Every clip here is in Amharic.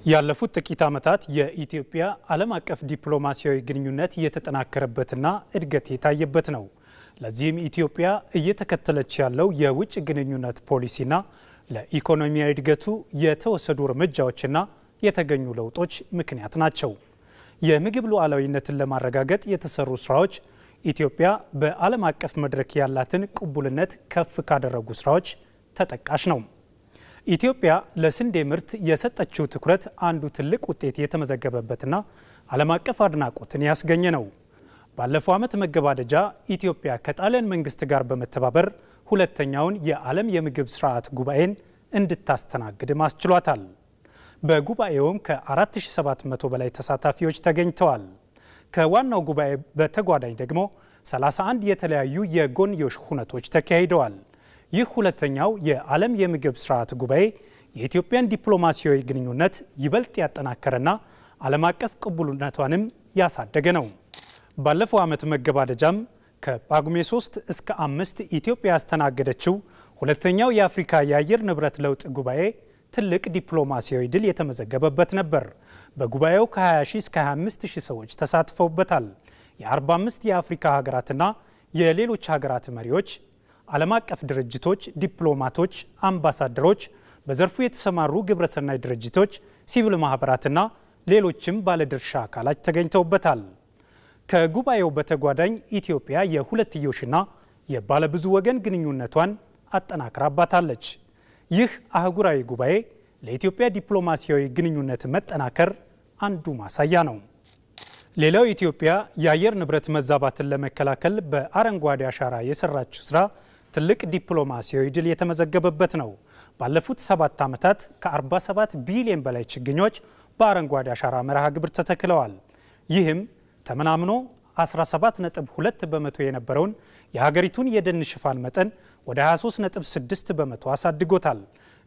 ያለፉት ጥቂት ዓመታት የኢትዮጵያ ዓለም አቀፍ ዲፕሎማሲያዊ ግንኙነት እየተጠናከረበትና እድገት የታየበት ነው። ለዚህም ኢትዮጵያ እየተከተለች ያለው የውጭ ግንኙነት ፖሊሲና ለኢኮኖሚያዊ እድገቱ የተወሰዱ እርምጃዎችና የተገኙ ለውጦች ምክንያት ናቸው። የምግብ ሉዓላዊነትን ለማረጋገጥ የተሰሩ ስራዎች ኢትዮጵያ በዓለም አቀፍ መድረክ ያላትን ቅቡልነት ከፍ ካደረጉ ስራዎች ተጠቃሽ ነው። ኢትዮጵያ ለስንዴ ምርት የሰጠችው ትኩረት አንዱ ትልቅ ውጤት የተመዘገበበትና ዓለም አቀፍ አድናቆትን ያስገኘ ነው። ባለፈው ዓመት መገባደጃ ኢትዮጵያ ከጣሊያን መንግስት ጋር በመተባበር ሁለተኛውን የዓለም የምግብ ስርዓት ጉባኤን እንድታስተናግድ ማስችሏታል። በጉባኤውም ከ4700 በላይ ተሳታፊዎች ተገኝተዋል። ከዋናው ጉባኤ በተጓዳኝ ደግሞ 31 የተለያዩ የጎንዮሽ ሁነቶች ተካሂደዋል። ይህ ሁለተኛው የዓለም የምግብ ስርዓት ጉባኤ የኢትዮጵያን ዲፕሎማሲያዊ ግንኙነት ይበልጥ ያጠናከረና ዓለም አቀፍ ቅቡልነቷንም ያሳደገ ነው። ባለፈው ዓመት መገባደጃም ከጳጉሜ 3 እስከ 5 ኢትዮጵያ ያስተናገደችው ሁለተኛው የአፍሪካ የአየር ንብረት ለውጥ ጉባኤ ትልቅ ዲፕሎማሲያዊ ድል የተመዘገበበት ነበር። በጉባኤው ከ20 ሺህ እስከ 25 ሺህ ሰዎች ተሳትፈውበታል። የ45 የአፍሪካ ሀገራትና የሌሎች ሀገራት መሪዎች፣ ዓለም አቀፍ ድርጅቶች፣ ዲፕሎማቶች፣ አምባሳደሮች፣ በዘርፉ የተሰማሩ ግብረሰናይ ድርጅቶች፣ ሲቪል ማህበራትና ሌሎችም ባለድርሻ አካላት ተገኝተውበታል። ከጉባኤው በተጓዳኝ ኢትዮጵያ የሁለትዮሽና የባለብዙ ወገን ግንኙነቷን አጠናክራባታለች። ይህ አህጉራዊ ጉባኤ ለኢትዮጵያ ዲፕሎማሲያዊ ግንኙነት መጠናከር አንዱ ማሳያ ነው። ሌላው ኢትዮጵያ የአየር ንብረት መዛባትን ለመከላከል በአረንጓዴ አሻራ የሰራችው ስራ ትልቅ ዲፕሎማሲያዊ ድል የተመዘገበበት ነው። ባለፉት 7 ዓመታት ከ47 ቢሊዮን በላይ ችግኞች በአረንጓዴ አሻራ መርሃ ግብር ተተክለዋል። ይህም ተመናምኖ 17.2 በመቶ የነበረውን የሀገሪቱን የደን ሽፋን መጠን ወደ 23.6 በመቶ አሳድጎታል።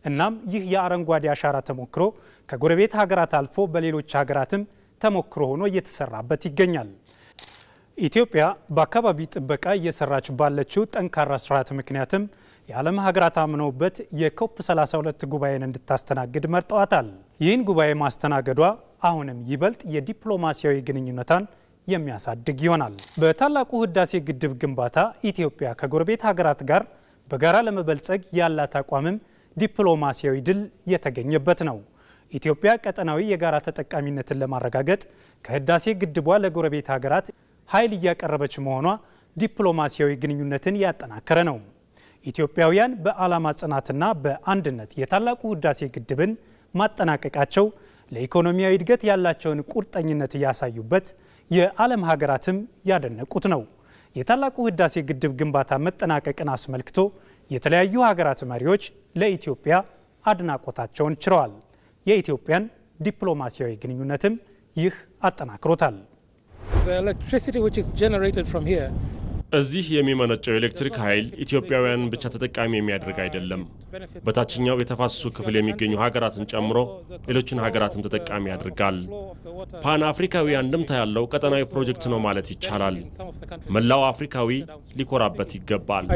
እናም ይህ የአረንጓዴ አሻራ ተሞክሮ ከጎረቤት ሀገራት አልፎ በሌሎች ሀገራትም ተሞክሮ ሆኖ እየተሰራበት ይገኛል። ኢትዮጵያ በአካባቢ ጥበቃ እየሰራች ባለችው ጠንካራ ስርዓት ምክንያትም የዓለም ሀገራት አምነውበት የኮፕ 32 ጉባኤን እንድታስተናግድ መርጠዋታል። ይህን ጉባኤ ማስተናገዷ አሁንም ይበልጥ የዲፕሎማሲያዊ ግንኙነቷን የሚያሳድግ ይሆናል። በታላቁ ህዳሴ ግድብ ግንባታ ኢትዮጵያ ከጎረቤት ሀገራት ጋር በጋራ ለመበልጸግ ያላት አቋምም ዲፕሎማሲያዊ ድል የተገኘበት ነው። ኢትዮጵያ ቀጠናዊ የጋራ ተጠቃሚነትን ለማረጋገጥ ከህዳሴ ግድቧ ለጎረቤት ሀገራት ኃይል እያቀረበች መሆኗ ዲፕሎማሲያዊ ግንኙነትን ያጠናከረ ነው። ኢትዮጵያውያን በዓላማ ጽናትና በአንድነት የታላቁ ህዳሴ ግድብን ማጠናቀቃቸው ለኢኮኖሚያዊ እድገት ያላቸውን ቁርጠኝነት ያሳዩበት፣ የዓለም ሀገራትም ያደነቁት ነው። የታላቁ ህዳሴ ግድብ ግንባታ መጠናቀቅን አስመልክቶ የተለያዩ ሀገራት መሪዎች ለኢትዮጵያ አድናቆታቸውን ችረዋል። የኢትዮጵያን ዲፕሎማሲያዊ ግንኙነትም ይህ አጠናክሮታል። እዚህ የሚመነጨው ኤሌክትሪክ ኃይል ኢትዮጵያውያን ብቻ ተጠቃሚ የሚያደርግ አይደለም። በታችኛው የተፋሰሱ ክፍል የሚገኙ ሀገራትን ጨምሮ ሌሎችን ሀገራትን ተጠቃሚ ያደርጋል። ፓን አፍሪካዊ አንድምታ ያለው ቀጠናዊ ፕሮጀክት ነው ማለት ይቻላል። መላው አፍሪካዊ ሊኮራበት ይገባል።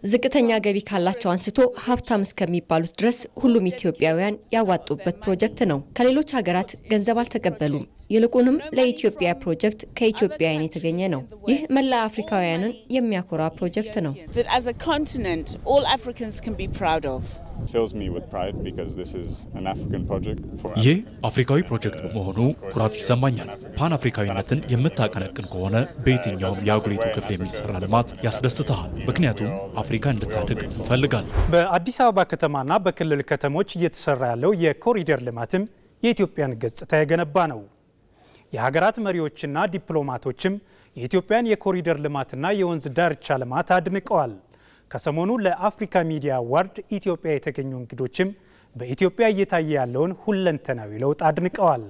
ዝቅተኛ ገቢ ካላቸው አንስቶ ሀብታም እስከሚባሉት ድረስ ሁሉም ኢትዮጵያውያን ያዋጡበት ፕሮጀክት ነው። ከሌሎች ሀገራት ገንዘብ አልተቀበሉም። ይልቁንም ለኢትዮጵያ ፕሮጀክት ከኢትዮጵያውያን የተገኘ ነው። ይህ መላ አፍሪካውያንን የሚያኮራ ፕሮጀክት ነው። ይህ አፍሪካዊ ፕሮጀክት በመሆኑ ኩራት ይሰማኛል። ፓን አፍሪካዊነትን የምታቀነቅን ከሆነ በየትኛውም የአህጉሪቱ ክፍል የሚሰራ ልማት ያስደስትሃል። ምክንያቱም አፍሪካ እንድታድግ እንፈልጋለን። በአዲስ አበባ ከተማና በክልል ከተሞች እየተሰራ ያለው የኮሪደር ልማትም የኢትዮጵያን ገጽታ የገነባ ነው። የሀገራት መሪዎችና ዲፕሎማቶችም የኢትዮጵያን የኮሪደር ልማትና የወንዝ ዳርቻ ልማት አድንቀዋል። ከሰሞኑ ለአፍሪካ ሚዲያ አዋርድ ኢትዮጵያ የተገኙ እንግዶችም በኢትዮጵያ እየታየ ያለውን ሁለንተናዊ ለውጥ አድንቀዋል።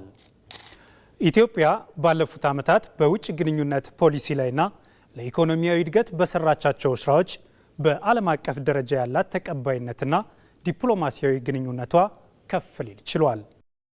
ኢትዮጵያ ባለፉት ዓመታት በውጭ ግንኙነት ፖሊሲ ላይና ለኢኮኖሚያዊ እድገት በሰራቻቸው ስራዎች በዓለም አቀፍ ደረጃ ያላት ተቀባይነትና ዲፕሎማሲያዊ ግንኙነቷ ከፍ ሊል ችሏል።